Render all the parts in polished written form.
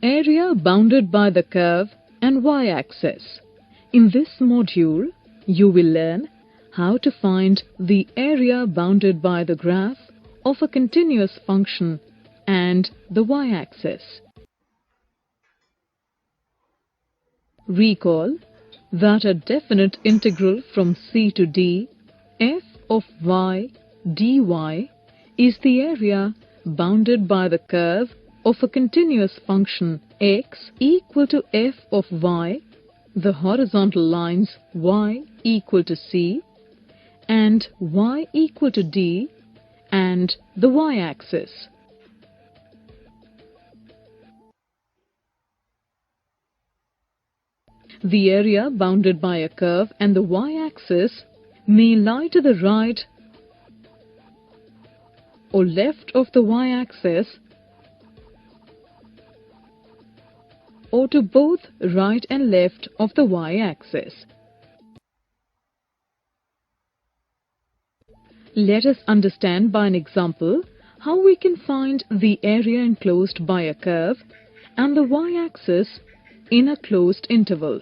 Area bounded by the curve and y-axis. In this module, you will learn how to find the area bounded by the graph of a continuous function and the y-axis. Recall that a definite integral from c to d f of y dy is the area bounded by the curve of a continuous function x equal to f of y, the horizontal lines y equal to c and y equal to d, and the y-axis. The area bounded by a curve and the y-axis may lie to the right or left of the y-axis, or to both right and left of the y-axis. Let us understand by an example how we can find the area enclosed by a curve and the y-axis in a closed interval.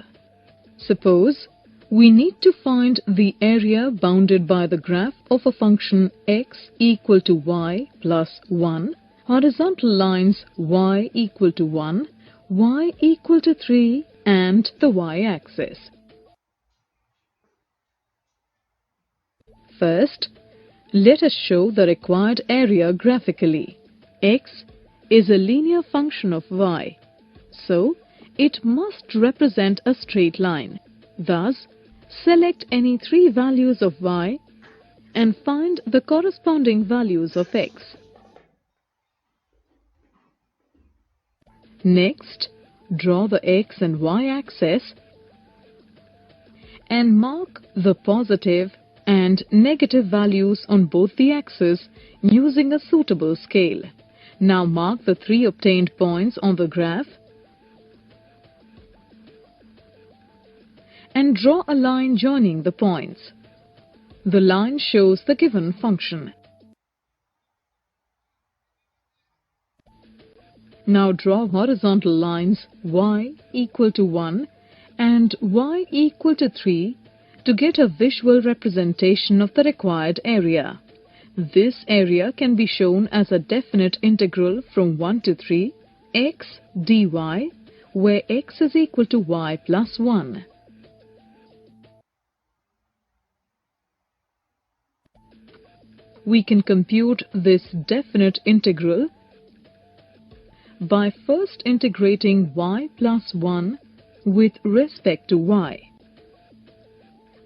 Suppose we need to find the area bounded by the graph of a function x equal to y plus 1, horizontal lines y equal to 1, y equal to 3 and the y-axis. First, let us show the required area graphically. X is a linear function of y, so it must represent a straight line. Thus, select any three values of y and find the corresponding values of x. Next, draw the x and y axis and mark the positive and negative values on both the axes using a suitable scale. Now mark the three obtained points on the graph and draw a line joining the points. The line shows the given function. Now draw horizontal lines y equal to 1 and y equal to 3 to get a visual representation of the required area. This area can be shown as a definite integral from 1 to 3 x dy, where x is equal to y plus 1. We can compute this definite integral by first integrating y plus 1 with respect to y.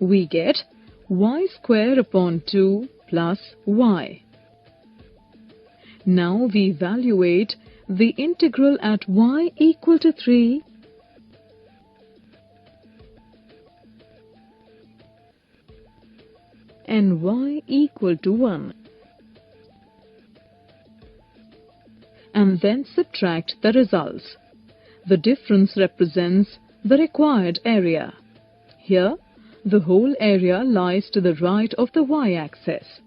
We get y square upon 2 plus y. Now we evaluate the integral at y equal to 3 and y equal to 1, and then subtract the results. The difference represents the required area. Here, the whole area lies to the right of the y-axis.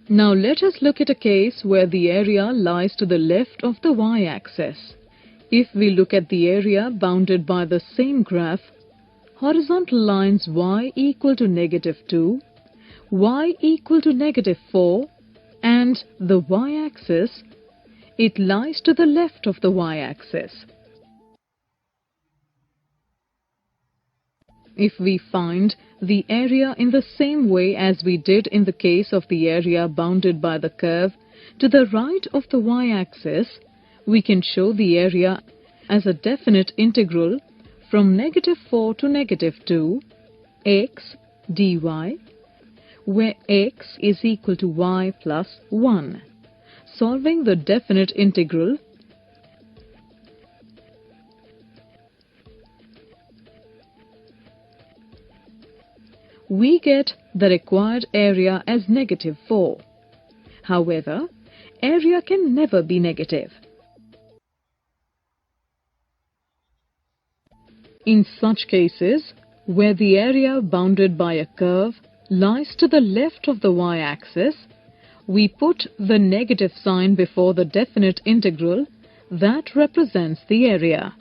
Now let us look at a case where the area lies to the left of the y-axis. If we look at the area bounded by the same graph, horizontal lines y equal to -2, y equal to -4 and the y-axis, it lies to the left of the y-axis. If we find the area in the same way as we did in the case of the area bounded by the curve to the right of the y-axis, we can show the area as a definite integral from -4 to -2 x dy, where x is equal to y plus 1. Solving the definite integral, we get the required area as -4. However, area can never be negative. In such cases, where the area bounded by a curve lies to the left of the y-axis, we put the negative sign before the definite integral that represents the area.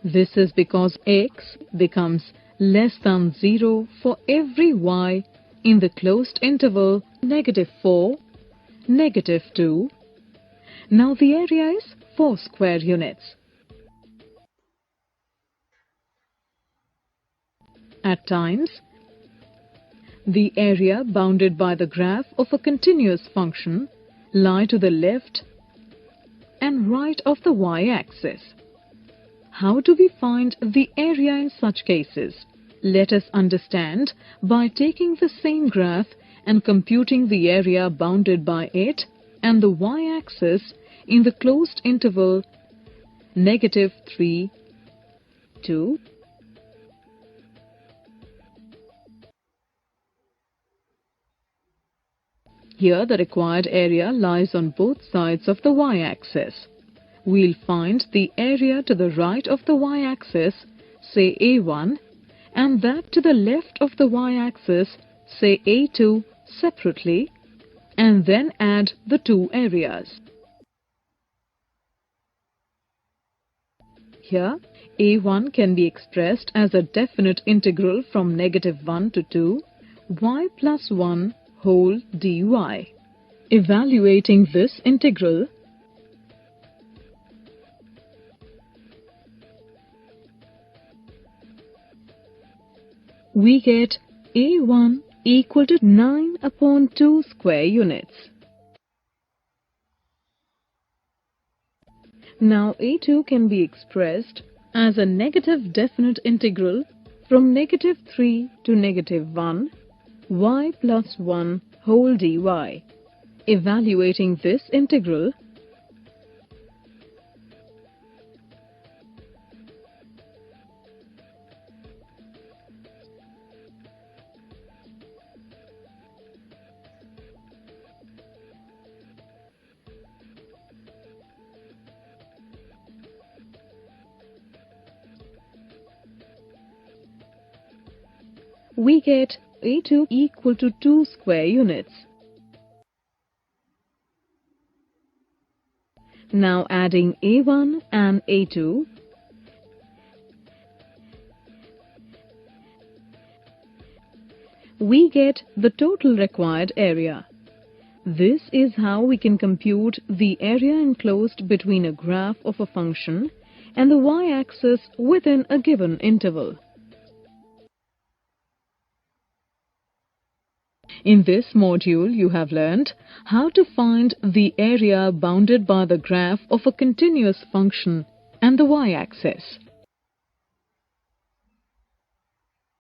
This is because x becomes less than 0 for every y in the closed interval -4, -2. Now the area is 4 square units. At times, the area bounded by the graph of a continuous function lie to the left and right of the y-axis. How do we find the area in such cases? Let us understand by taking the same graph and computing the area bounded by it and the y-axis in the closed interval -3, 2. Here the required area lies on both sides of the y-axis. We'll find the area to the right of the y-axis, say A1, and that to the left of the y-axis, say A2, separately, and then add the two areas. Here, A1 can be expressed as a definite integral from -1 to 2, y plus 1 whole dy. Evaluating this integral, we get A1 equal to 9/2 square units. Now A2 can be expressed as a negative definite integral from -3 to -1, y plus 1 whole dy. Evaluating this integral, we get A2 equal to 2 square units. Now adding A1 and A2, we get the total required area. This is how we can compute the area enclosed between a graph of a function and the y-axis within a given interval. In this module, you have learned how to find the area bounded by the graph of a continuous function and the y-axis.